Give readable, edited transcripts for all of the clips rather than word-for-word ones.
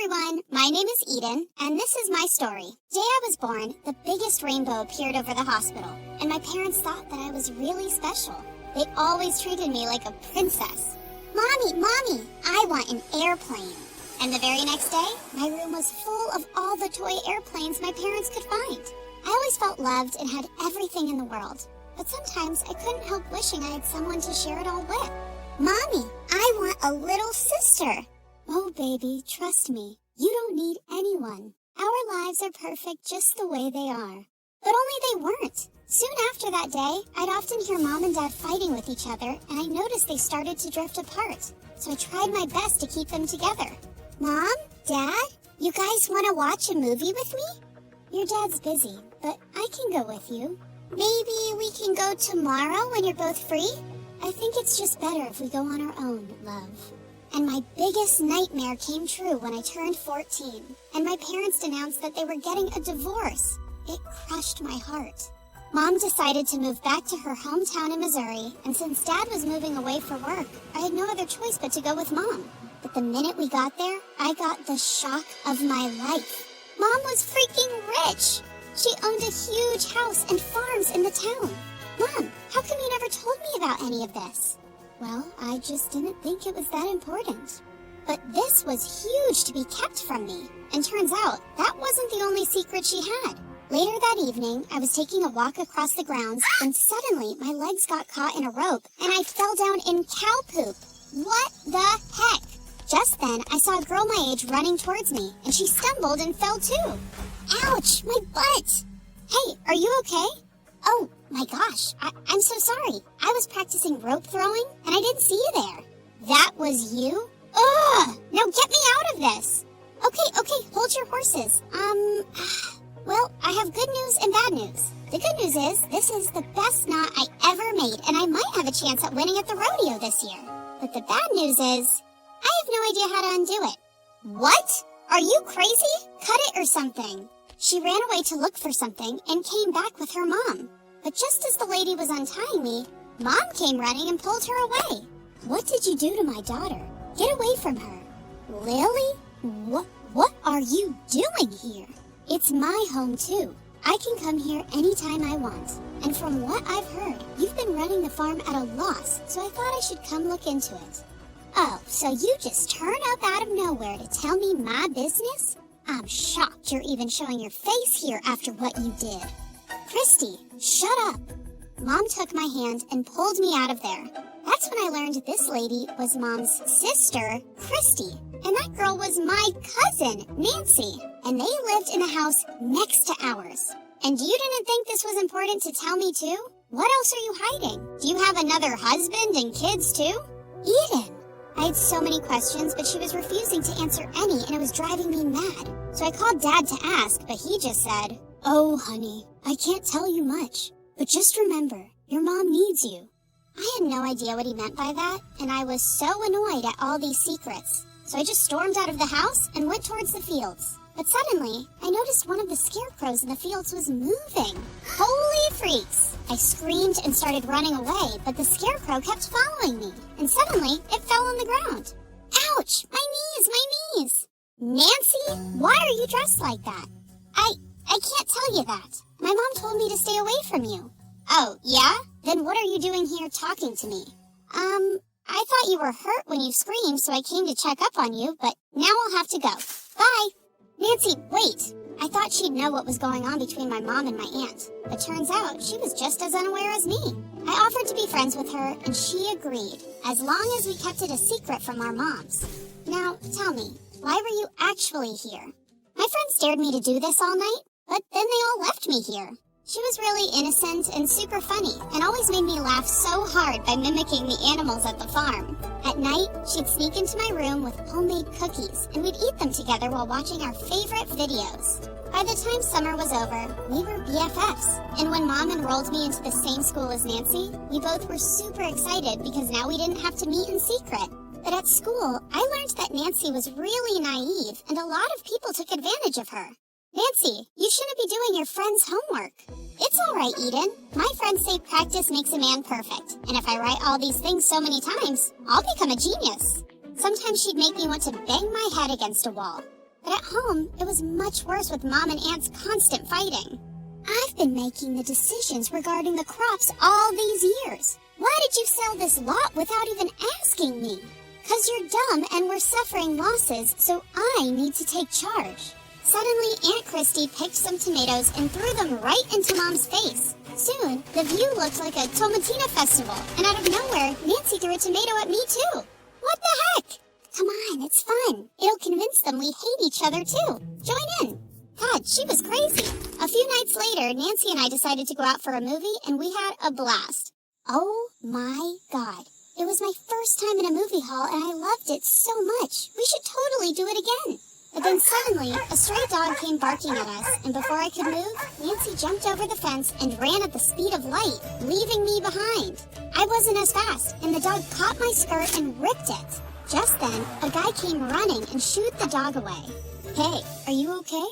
everyone, my name is Eden, and this is my story. The day I was born, the biggest rainbow appeared over the hospital, and my parents thought that I was really special. They always treated me like a princess. Mommy, I want an airplane. And the very next day, my room was full of all the toy airplanes my parents could find. I always felt loved and had everything in the world, but sometimes I couldn't help wishing I had someone to share it all with. Mommy, I want a little sister. Oh, baby, trust me. You don't need anyone. Our lives are perfect just the way they are. But only they weren't. Soon after that day, I'd often hear Mom and Dad fighting with each other, and I noticed they started to drift apart. So I tried my best to keep them together. Mom? Dad? You guys want to watch a movie with me? Your dad's busy, but I can go with you. Maybe we can go tomorrow when you're both free? I think it's just better if we go on our own, love. And my biggest nightmare came true when I turned 14, and my parents announced that they were getting a divorce. It crushed my heart. Mom decided to move back to her hometown in Missouri, and since Dad was moving away for work, I had no other choice but to go with Mom. But the minute we got there, I got the shock of my life. Mom was freaking rich! She owned a huge house and farms in the town. Mom, how come you never told me about any of this? Well, I just didn't think it was that important. But this was huge to be kept from me, and turns out that wasn't the only secret she had. Later that evening, I was taking a walk across the grounds, and suddenly my legs got caught in a rope, and I fell down in cow poop. What the heck? Just then, I saw a girl my age running towards me, and she stumbled and fell too. Ouch, my butt! Hey, are you okay? Oh, my gosh, I'm so sorry. I was practicing rope throwing, and I didn't see you there. That was you? Ugh! Now get me out of this! Okay, hold your horses. Well, I have good news and bad news. The good news is, this is the best knot I ever made, and I might have a chance at winning at the rodeo this year. But the bad news is, I have no idea how to undo it. What? Are you crazy? Cut it or something. She ran away to look for something and came back with her mom. But just as the lady was untying me, Mom came running and pulled her away. What did you do to my daughter? Get away from her. Lily? What are you doing here? It's my home too. I can come here anytime I want. And from what I've heard, you've been running the farm at a loss, so I thought I should come look into it. Oh, so you just turn up out of nowhere to tell me my business? I'm shocked you're even showing your face here after what you did. Christy, shut up. Mom took my hand and pulled me out of there. That's when I learned this lady was Mom's sister, Christy. And that girl was my cousin, Nancy. And they lived in a house next to ours. And you didn't think this was important to tell me too? What else are you hiding? Do you have another husband and kids too? Eden. I had so many questions, but she was refusing to answer any, and it was driving me mad. So I called Dad to ask, but he just said, "Oh, honey, I can't tell you much, but just remember, your mom needs you." I had no idea what he meant by that, and I was so annoyed at all these secrets. So I just stormed out of the house and went towards the fields. But suddenly, I noticed one of the scarecrows in the fields was moving. Holy freaks! I screamed and started running away, but the scarecrow kept following me. And suddenly, it fell on the ground. Ouch! My knees! Nancy, why are you dressed like that? I can't tell you that. My mom told me to stay away from you. Oh, yeah? Then what are you doing here talking to me? I thought you were hurt when you screamed, so I came to check up on you, but now I'll have to go. Bye! Nancy, wait! I thought she'd know what was going on between my mom and my aunt, but turns out she was just as unaware as me. I offered to be friends with her, and she agreed, as long as we kept it a secret from our moms. Now, tell me, why were you actually here? My friends dared me to do this all night, but then they all left me here. She was really innocent and super funny, and always made me laugh so hard by mimicking the animals at the farm. At night, she'd sneak into my room with homemade cookies, and we'd eat them together while watching our favorite videos. By the time summer was over, we were BFFs, and when Mom enrolled me into the same school as Nancy, we both were super excited because now we didn't have to meet in secret. But at school, I learned that Nancy was really naive, and a lot of people took advantage of her. Nancy, you shouldn't be doing your friend's homework. It's all right, Eden. My friends say practice makes a man perfect, and if I write all these things so many times, I'll become a genius. Sometimes she'd make me want to bang my head against a wall. But at home, it was much worse with Mom and Aunt's constant fighting. I've been making the decisions regarding the crops all these years. Why did you sell this lot without even asking me? 'Cause you're dumb and we're suffering losses, so I need to take charge. Suddenly, Aunt Christy picked some tomatoes and threw them right into Mom's face. Soon, the view looked like a Tomatina festival, and out of nowhere, Nancy threw a tomato at me too. What the heck? Come on, it's fun. It'll convince them we hate each other too. Join in. God, she was crazy. A few nights later, Nancy and I decided to go out for a movie, and we had a blast. Oh my God. It was my first time in a movie hall, and I loved it so much. We should totally do it again. But then suddenly, a stray dog came barking at us, and before I could move, Nancy jumped over the fence and ran at the speed of light, leaving me behind. I wasn't as fast, and the dog caught my skirt and ripped it. Just then, a guy came running and shooed the dog away. Hey, are you okay?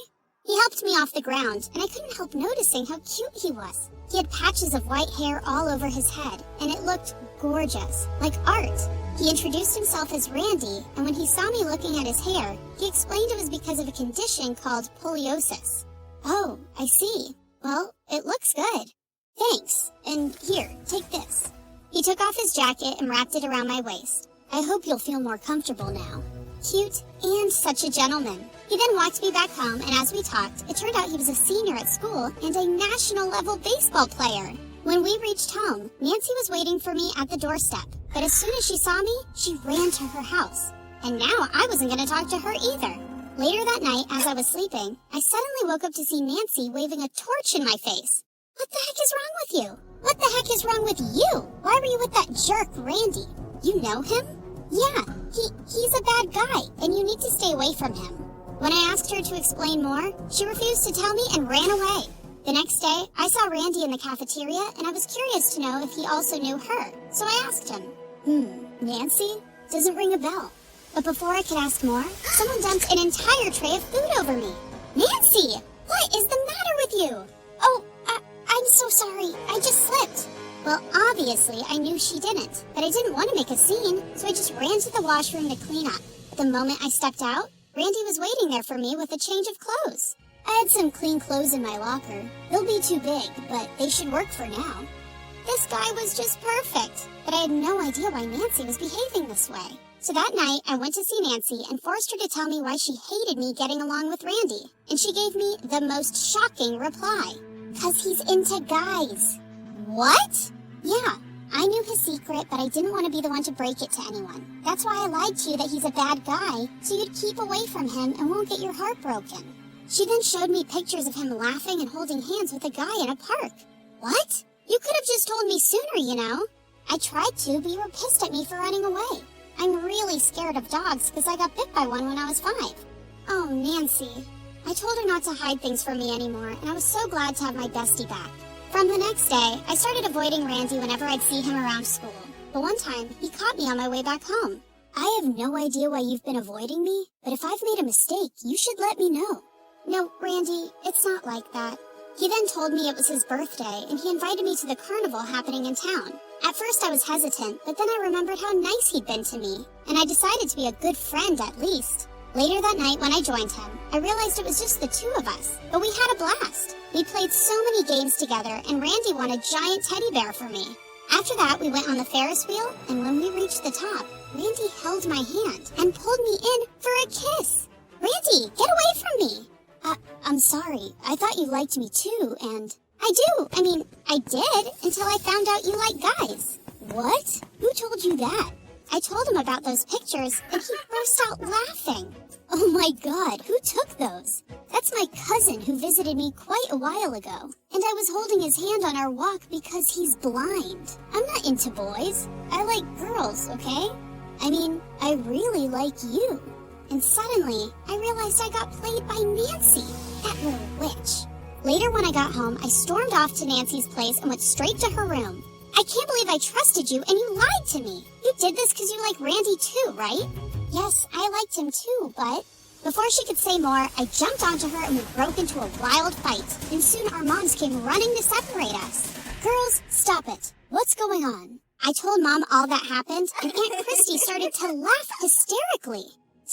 He helped me off the ground, and I couldn't help noticing how cute he was. He had patches of white hair all over his head, and it looked gorgeous, like art. He introduced himself as Randy, and when he saw me looking at his hair, he explained it was because of a condition called poliosis. Oh, I see. Well, it looks good. Thanks. And here, take this. He took off his jacket and wrapped it around my waist. I hope you'll feel more comfortable now. Cute and such a gentleman. He then walked me back home, and as we talked, it turned out he was a senior at school and a national-level baseball player. When we reached home, Nancy was waiting for me at the doorstep, but as soon as she saw me, she ran to her house. And now I wasn't going to talk to her either. Later that night, as I was sleeping, I suddenly woke up to see Nancy waving a torch in my face. What the heck is wrong with you? What the heck is wrong with you? Why were you with that jerk, Randy? You know him? Yeah, he's a bad guy, and you need to stay away from him. When I asked her to explain more, she refused to tell me and ran away. The next day, I saw Randy in the cafeteria, and I was curious to know if he also knew her, so I asked him. Nancy? Doesn't ring a bell. But before I could ask more, someone dumped an entire tray of food over me. Nancy! What is the matter with you? Oh, I'm so sorry. I just slipped. Well, obviously, I knew she didn't, but I didn't want to make a scene, so I just ran to the washroom to clean up. The moment I stepped out, Randy was waiting there for me with a change of clothes. I had some clean clothes in my locker. They'll be too big, but they should work for now. This guy was just perfect, but I had no idea why Nancy was behaving this way. So that night, I went to see Nancy and forced her to tell me why she hated me getting along with Randy, and she gave me the most shocking reply. 'Cause he's into guys. What? Yeah, I knew his secret, but I didn't want to be the one to break it to anyone. That's why I lied to you that he's a bad guy, so you'd keep away from him and won't get your heart broken. She then showed me pictures of him laughing and holding hands with a guy in a park. What? You could have just told me sooner, you know. I tried to, but you were pissed at me for running away. I'm really scared of dogs because I got bit by one when I was 5. Oh, Nancy. I told her not to hide things from me anymore, and I was so glad to have my bestie back. From the next day, I started avoiding Randy whenever I'd see him around school. But one time, he caught me on my way back home. I have no idea why you've been avoiding me, but if I've made a mistake, you should let me know. No, Randy, it's not like that. He then told me it was his birthday, and he invited me to the carnival happening in town. At first I was hesitant, but then I remembered how nice he'd been to me, and I decided to be a good friend at least. Later that night when I joined him, I realized it was just the two of us, but we had a blast. We played so many games together, and Randy won a giant teddy bear for me. After that, we went on the Ferris wheel, and when we reached the top, Randy held my hand and pulled me in for a kiss. Randy, get away from me! I'm sorry. I thought you liked me too, and... I do! I did, until I found out you like guys. What? Who told you that? I told him about those pictures, and he burst out laughing. Oh my God, who took those? That's my cousin who visited me quite a while ago, and I was holding his hand on our walk because he's blind. I'm not into boys. I like girls, okay? I really like you. And suddenly, I realized I got played by Nancy, that little witch. Later when I got home, I stormed off to Nancy's place and went straight to her room. I can't believe I trusted you and you lied to me. You did this because you like Randy too, right? Yes, I liked him too, but... Before she could say more, I jumped onto her and we broke into a wild fight. And soon our moms came running to separate us. Girls, stop it. What's going on? I told Mom all that happened, and Aunt Christy started to laugh hysterically.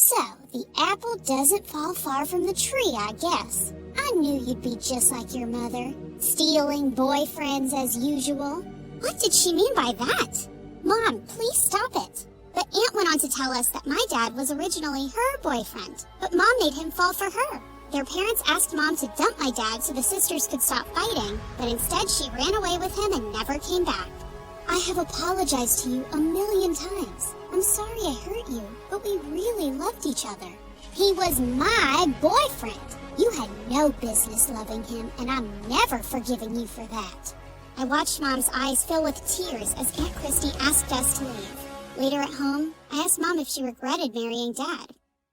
So, the apple doesn't fall far from the tree, I guess. I knew you'd be just like your mother, stealing boyfriends as usual. What did she mean by that? Mom, please stop it. But Aunt went on to tell us that my dad was originally her boyfriend, but Mom made him fall for her. Their parents asked Mom to dump my dad so the sisters could stop fighting, but instead she ran away with him and never came back. I have apologized to you a million times. I'm sorry I hurt you, but we really loved each other. He was my boyfriend. You had no business loving him, and I'm never forgiving you for that. I watched Mom's eyes fill with tears as Aunt Christy asked us to leave. Later at home, I asked Mom if she regretted marrying Dad.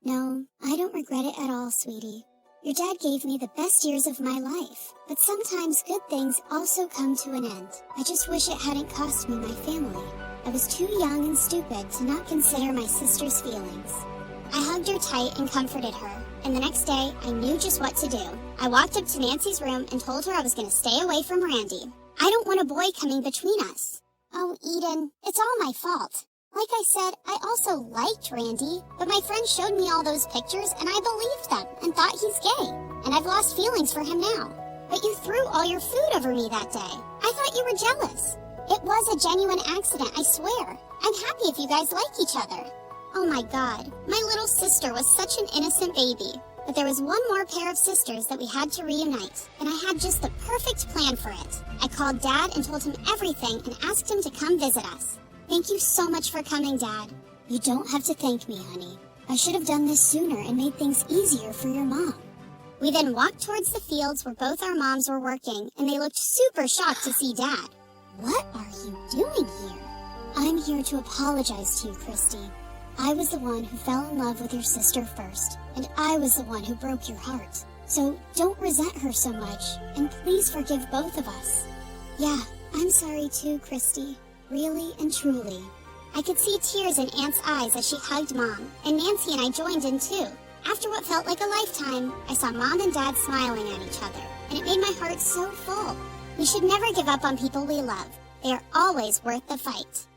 No, I don't regret it at all, sweetie. Your dad gave me the best years of my life, but sometimes good things also come to an end. I just wish it hadn't cost me my family. I was too young and stupid to not consider my sister's feelings. I hugged her tight and comforted her, and the next day, I knew just what to do. I walked up to Nancy's room and told her I was going to stay away from Randy. I don't want a boy coming between us. Oh, Eden, it's all my fault. Like I said, I also liked Randy, but my friend showed me all those pictures and I believed them and thought he's gay. And I've lost feelings for him now. But you threw all your food over me that day. I thought you were jealous. It was a genuine accident, I swear. I'm happy if you guys like each other. Oh my God, my little sister was such an innocent baby. But there was one more pair of sisters that we had to reunite, and I had just the perfect plan for it. I called Dad and told him everything and asked him to come visit us. Thank you so much for coming, Dad. You don't have to thank me, honey. I should have done this sooner and made things easier for your mom. We then walked towards the fields where both our moms were working, and they looked super shocked to see Dad. What are you doing here? I'm here to apologize to you, Christy. I was the one who fell in love with your sister first, and I was the one who broke your heart. So don't resent her so much, and please forgive both of us. Yeah, I'm sorry too, Christy. Really and truly. I could see tears in Aunt's eyes as she hugged Mom, and Nancy and I joined in too. After what felt like a lifetime, I saw Mom and Dad smiling at each other, and it made my heart so full. We should never give up on people we love. They are always worth the fight.